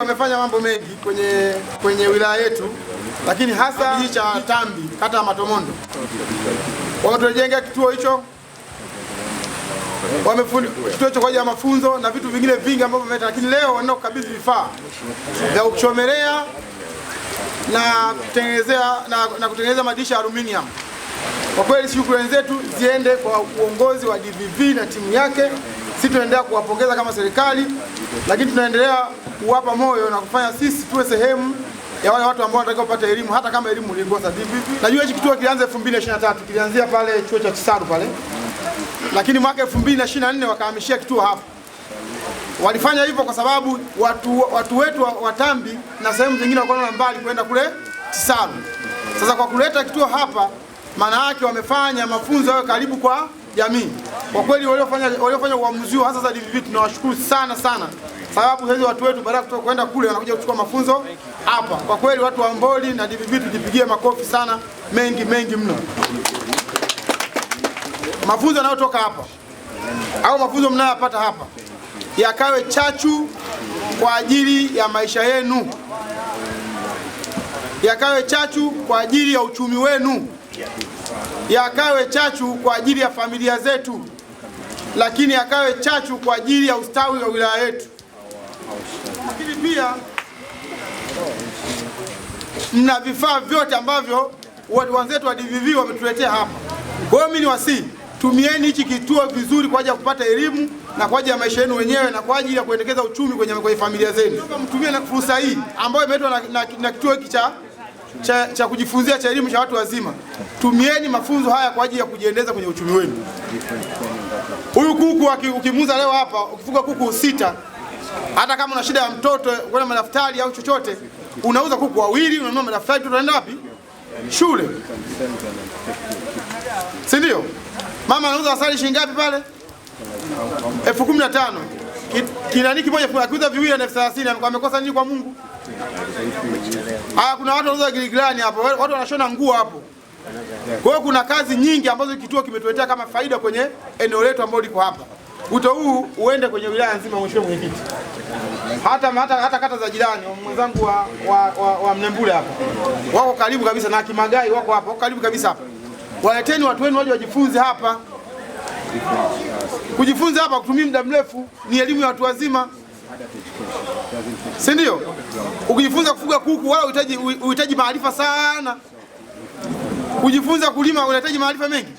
Wamefanya mambo mengi kwenye wilaya yetu, lakini hasa kijiji cha Tambi, kata ya Matomondo. Wametujengea kituo hicho, kituo hicho kwa ajili ya mafunzo na vitu vingine vingi ambavyo wameleta, lakini leo wanaenda kukabidhi vifaa vya kuchomelea na kutengeneza madirisha ya aluminium. Kwa kweli shukrani zetu ziende kwa uongozi wa DVV na timu yake. Sisi tunaendelea kuwapongeza kama serikali, lakini tunaendelea kuwapa moyo na kufanya sisi tuwe sehemu ya wale watu ambao wanataka kupata elimu, hata kama elimu ilikosa DVV. Najua hichi kituo kilianza 2023, kilianzia pale chuo cha Chisaru pale, lakini mwaka 2024 wakahamishia kituo hapa. Walifanya hivyo kwa sababu watu wetu wa Tambi na sehemu zingine wako mbali kwenda kule Chisaru. Sasa kwa kuleta kituo hapa, maana yake wamefanya mafunzo yao karibu kwa jamii. Kwa kweli waliofanya uamuzi huo hasa za DVV tunawashukuru sana, sababu hizo watu wetu baada ya kutoka kwenda kule wanakuja kuchukua mafunzo hapa. Kwa kweli watu wa Mboli na DVV tujipigie makofi sana, mengi mno. Mafunzo yanayotoka hapa au mafunzo mnayopata hapa yakawe chachu kwa ajili ya maisha yenu, yakawe chachu kwa ajili ya uchumi wenu, yakawe chachu kwa ajili ya familia zetu, lakini yakawe chachu kwa ajili ya ustawi wa wilaya yetu. Lakini pia mna vifaa vyote ambavyo wenzetu wa DVV wametuletea hapa. Kwa hiyo mimi niwasihi, tumieni hichi kituo vizuri kwa ajili ya kupata elimu na kwa ajili ya maisha yenu wenyewe na kwa ajili ya kuendeleza uchumi kwenye familia zenu. Mtumie na fursa hii ambayo imeletwa na kituo hiki cha kujifunzia cha elimu cha watu wazima. Tumieni mafunzo haya kwa ajili ya kujiendeleza kwenye uchumi wenu. Huyu kuku ukimuuza leo hapa, ukifuga kuku 6, hata kama una shida ya mtoto kwenda madaftari au chochote, unauza kuku wawili, unanunua madaftari, tutaenda wapi? Shule. Si ndio? Mama anauza asali shilingi ngapi pale? 15,000. Kinani kimoja akiuza viwili na 30,000, amekosa nini kwa Mungu? Kuna watu wanauza giligilani hapo, watu wanashona nguo hapo. Kwa hiyo kuna kazi nyingi ambazo kituo kimetuletea kama faida kwenye eneo letu ambalo liko hapa. Wito huu uende kwenye wilaya nzima, mheshimiwa mwenyekiti. Hata kata za jirani, mwenzangu wa Mnembule hapa wako karibu kabisa, na Kimagai wako hapa, wako karibu kabisa hapa. Waleteni watu wenu waje wajifunze hapa. Kujifunza hapa kutumia muda mrefu ni elimu ya watu wazima, si ndio? Ukijifunza kufuga kuku wala uhitaji maarifa sana. Kujifunza kulima unahitaji maarifa mengi.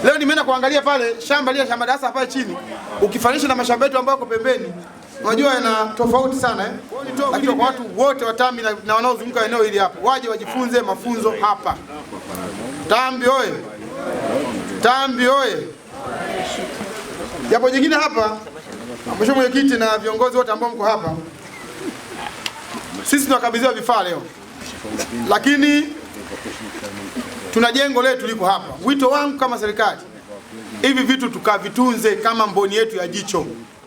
Leo nimeenda kuangalia pale shamba darasa pale chini, ukifanisha na mashamba yetu ambayo yako pembeni, unajua yana tofauti sana Lakini kwa watu wote wa Tambi na wanaozunguka eneo hili hapa, waje wajifunze mafunzo hapa. Tambi oye! Tambi oye! Jambo jingine hapa, mheshimiwa mwenyekiti na viongozi wote ambao mko hapa, sisi tunakabidhiwa vifaa leo, lakini tuna jengo letu liko hapa. Wito wangu kama serikali, hivi vitu tukavitunze kama mboni yetu ya jicho.